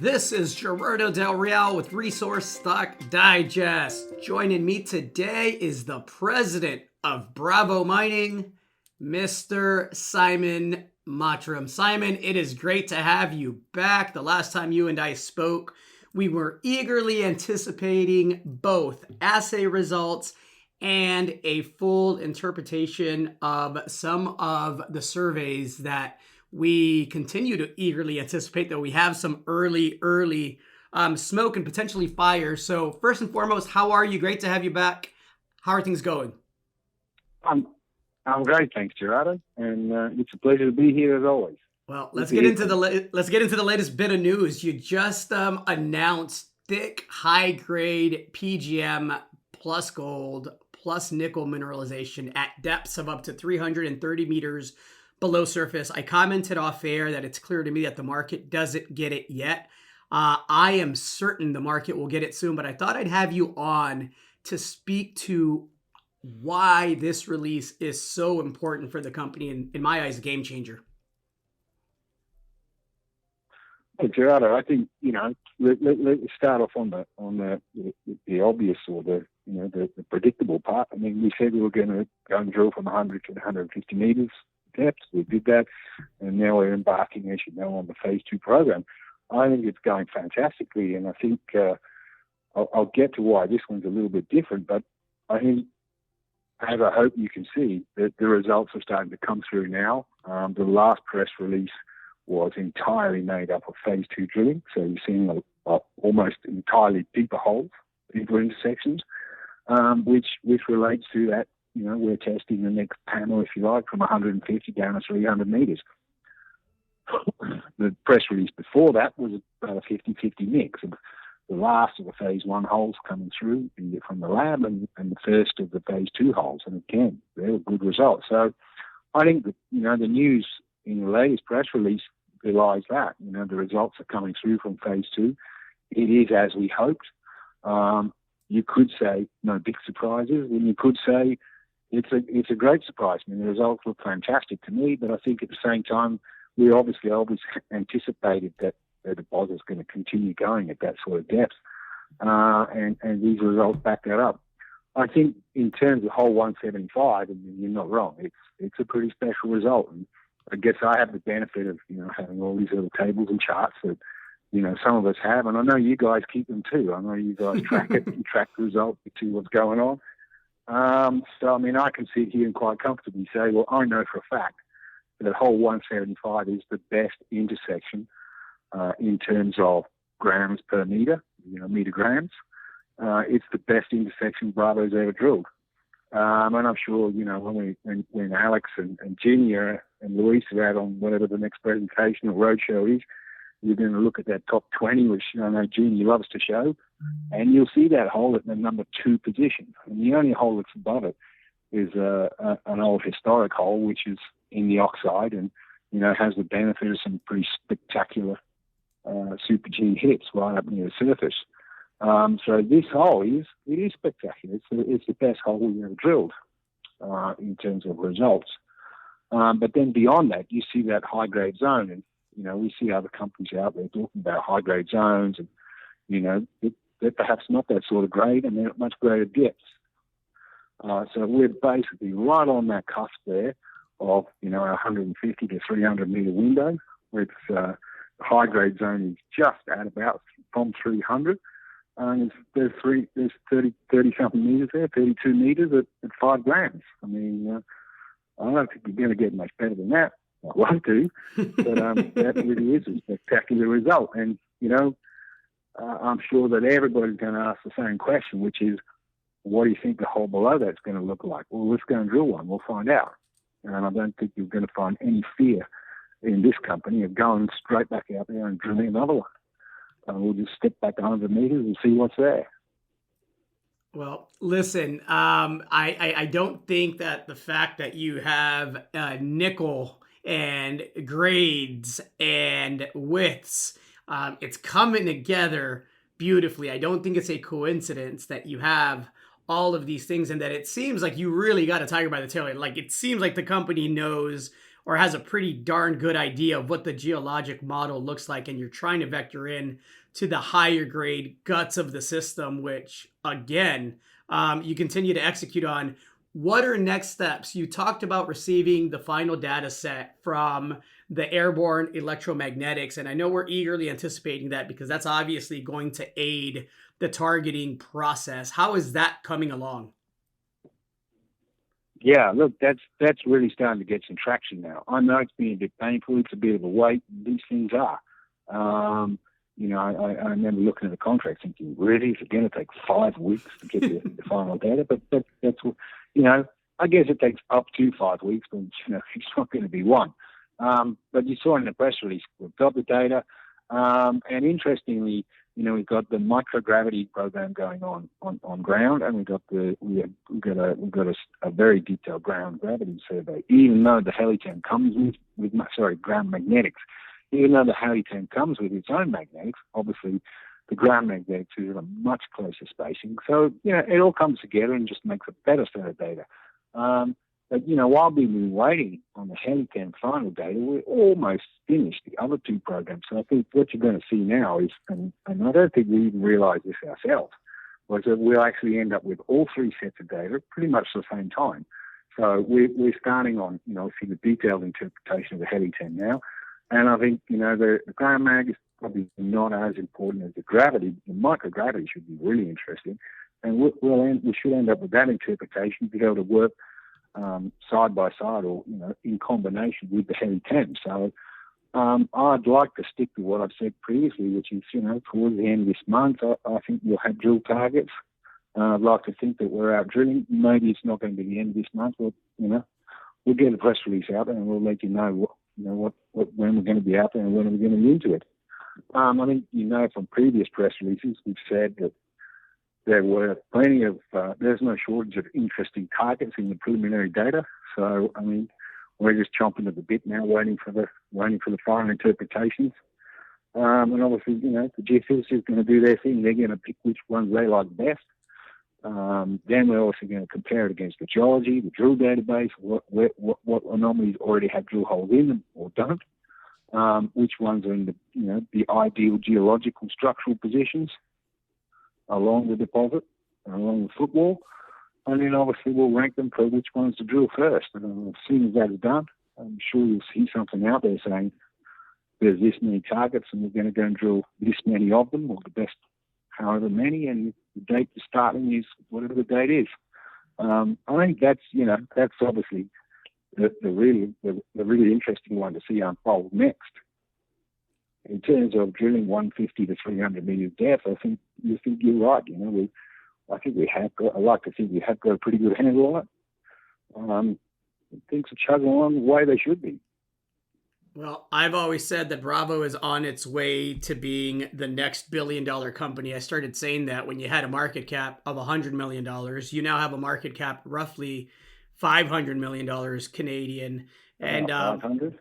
This is Gerardo Del Real with Resource Stock Digest. Joining me today is the president of Bravo Mining, Mr. Simon Mottram. Simon, it is great to have you back. The last time you and I spoke, we were eagerly anticipating both assay results and a full interpretation of some of the surveys that we continue to eagerly anticipate, though we have some early smoke and potentially fire. So first and foremost, how are you? Great to have you back. How are things going? I'm great, thanks, Gerardo, and it's a pleasure to be here as always. Well, let's get into the latest bit of news. You just announced thick, high grade PGM plus gold plus nickel mineralization at depths of up to 330 meters below surface. I commented off air that it's clear to me that the market doesn't get it yet. I am certain the market will get it soon, but I thought I'd have you on to speak to why this release is so important for the company, and in my eyes, a game changer. Well, Gerardo, I think let's start off on the obvious or the predictable part. I mean, we said we were going to go and drill from 100 to 150 meters depth. We did that, and now we're embarking, as you know, on the phase 2 program. I think it's going fantastically, and I think I'll get to why this one's a little bit different, but I think, as I hope you can see, that the results are starting to come through now. The last press release was entirely made up of phase 2 drilling, so you're seeing almost entirely deeper holes, deeper intersections, which relates to that. We're testing the next panel, if you like, from 150 down to 300 meters. The press release before that was about a 50-50 mix of the last of the phase 1 holes coming through from the lab and the first of the phase 2 holes. And again, they were good results. So I think that, the news in the latest press release belies that. The results are coming through from phase 2. It is as we hoped. You could say no big surprises, and you could say it's a great surprise. I mean, the results look fantastic to me, but I think at the same time, we obviously always anticipated that the deposit is going to continue going at that sort of depth, and these results back that up. I think in terms of hole 175, I mean, you're not wrong. It's a pretty special result, and I guess I have the benefit of having all these little tables and charts that some of us have, and I know you guys keep them too. I know you guys track it and track the results to see what's going on. So, I mean, I can sit here and quite comfortably say, well, I know for a fact that hole 175 is the best intersection in terms of grams per meter, meter grams. It's the best intersection Bravo's ever drilled. And I'm sure, when Alex and Ginny and Luis are out on whatever the next presentation or roadshow is, you're going to look at that top 20, which I know Ginny loves to show, and you'll see that hole at the number 2 position. And the only hole that's above it is an old historic hole, which is in the oxide and, has the benefit of some pretty spectacular super G hits right up near the surface. So this hole is spectacular. It's the best hole we've ever drilled in terms of results. But then beyond that, you see that high-grade zone, and we see other companies out there talking about high-grade zones, and they're perhaps not that sort of grade, and they're at much greater depths. So we're basically right on that cusp there of 150 to 300 meter window, with the high-grade zone is just at about from 300. There's 30 something meters there, 32 meters at 5 grams. I mean, I don't think we're going to get much better than that. I won't do, but that really is a spectacular result. And I'm sure that everybody's going to ask the same question, which is, what do you think the hole below that's going to look like? Well, let's go and drill one. We'll find out. And I don't think you're going to find any fear in this company of going straight back out there and drilling another one. We'll just step back 100 meters and see what's there. Well, listen, I don't think that the fact that you have nickel and grades and widths, it's coming together beautifully. I don't think it's a coincidence that you have all of these things and that it seems like you really got a tiger by the tail. Like, it seems like the company knows or has a pretty darn good idea of what the geologic model looks like, and you're trying to vector in to the higher grade guts of the system, which again, you continue to execute on. What are next steps? You talked about receiving the final data set from the airborne electromagnetics, and I know we're eagerly anticipating that because that's obviously going to aid the targeting process. How is that coming along? Yeah, look, that's really starting to get some traction now. I know it's been a bit painful. It's a bit of a wait. These things are. I remember looking at the contract thinking, really, it's going to take 5 weeks to get the final data. But that's I guess it takes up to 5 weeks, but it's not going to be one. But you saw in the press release, we've got the data, and interestingly, we've got the microgravity program going on ground, and we've got a very detailed ground gravity survey. Even though the Helitem comes with ground magnetics, even though the Helitem comes with its own magnetics, obviously the ground magnetics is at a much closer spacing. So it all comes together and just makes a better set of data. But while we've been waiting on the Helitem final data, we're almost finished the other 2 programs. So I think what you're going to see now is, and I don't think we even realize this ourselves, was that we'll actually end up with all 3 sets of data pretty much at the same time. So we're starting on, see the detailed interpretation of the Helitem now. And I think, the ground mag is probably not as important as the gravity. The microgravity should be really interesting. And we should end up with that interpretation, be able to work side by side or in combination with the Helitem. So I'd like to stick to what I've said previously, which is towards the end of this month, I think we'll have drill targets. I'd like to think that we're out drilling. Maybe it's not going to be the end of this month. We'll get a press release out and we'll let you know when we're going to be out there and when we're going to be into it. I think from previous press releases we've said that there were plenty of, there's no shortage of interesting targets in the preliminary data. So, we're just chomping at the bit now, waiting for the final interpretations. And obviously, the geophysicists is going to do their thing. They're going to pick which ones they like best. Then we're also going to compare it against the geology, the drill database, what anomalies already have drill holes in them or don't. Which ones are in the ideal geological structural positions along the deposit, along the footwall, and then obviously we'll rank them for which ones to drill first. And as soon as that is done, I'm sure you'll see something out there saying there's this many targets and we're going to go and drill this many of them, or the best however many, and the date to starting is whatever the date is. I think that's obviously the really interesting one to see unfold next. In terms of drilling 150 to 300 meters depth, I think you're right. I like to think we have got a pretty good handle on it. Things are chugging along the way they should be. Well, I've always said that Bravo is on its way to being the next billion-dollar company. I started saying that when you had a market cap of $100 million. You now have a market cap roughly $500 million Canadian. And 500?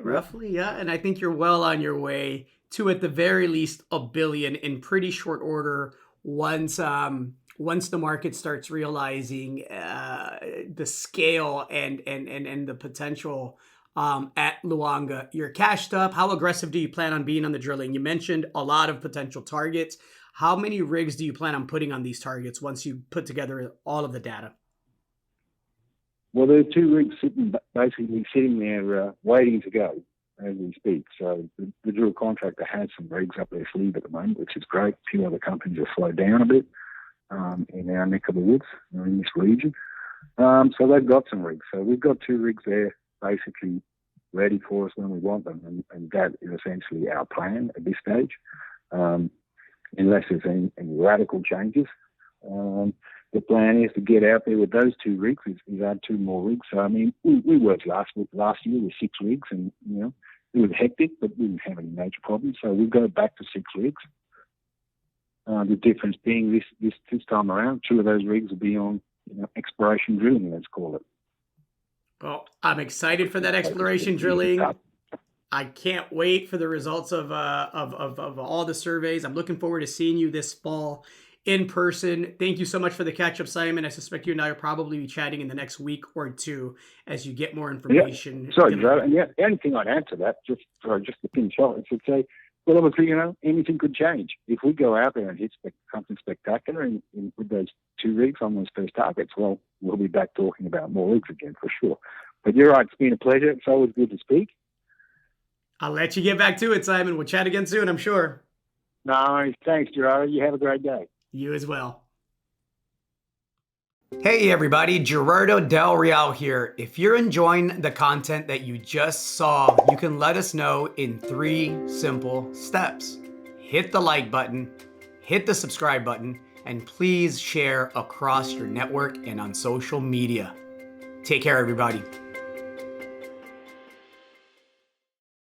Roughly, yeah. And I think you're well on your way to, at the very least, $1 billion in pretty short order once the market starts realizing the scale and the potential at Luanga. You're cashed up. How aggressive do you plan on being on the drilling? You mentioned a lot of potential targets. How many rigs do you plan on putting on these targets once you put together all of the data? Well, there are 2 rigs basically sitting there waiting to go as we speak. So the drill contractor has some rigs up their sleeve at the moment, which is great. A few other companies have slowed down a bit in our neck of the woods, in this region. So they've got some rigs. So we've got 2 rigs there basically ready for us when we want them. And that is essentially our plan at this stage, unless there's any radical changes. The plan is to get out there with those 2 rigs. We've had 2 more rigs. So, we worked last year with 6 rigs, and, it was hectic, but we didn't have any major problems. So we'll go back to 6 rigs. The difference being this time around, 2 of those rigs will be on exploration drilling, let's call it. Well, I'm excited for that exploration drilling. I can't wait for the results of all the surveys. I'm looking forward to seeing you this fall in person. Thank you so much for the catch up, Simon. I suspect you and I will probably be chatting in the next week or two as you get more information. Yeah. Sorry, Joe. And the only thing I'd add to that, just to finish off, is to say, well, obviously, anything could change. If we go out there and hit something spectacular with those 2 rigs on those first targets, well, we'll be back talking about more rigs again for sure. But you're right, it's been a pleasure. It's always good to speak. I'll let you get back to it, Simon. We'll chat again soon, I'm sure. No, thanks, Gerardo. You have a great day. You as well. Hey everybody, Gerardo Del Real here. If you're enjoying the content that you just saw, you can let us know in 3 simple steps. Hit the like button, hit the subscribe button, and please share across your network and on social media. Take care, everybody.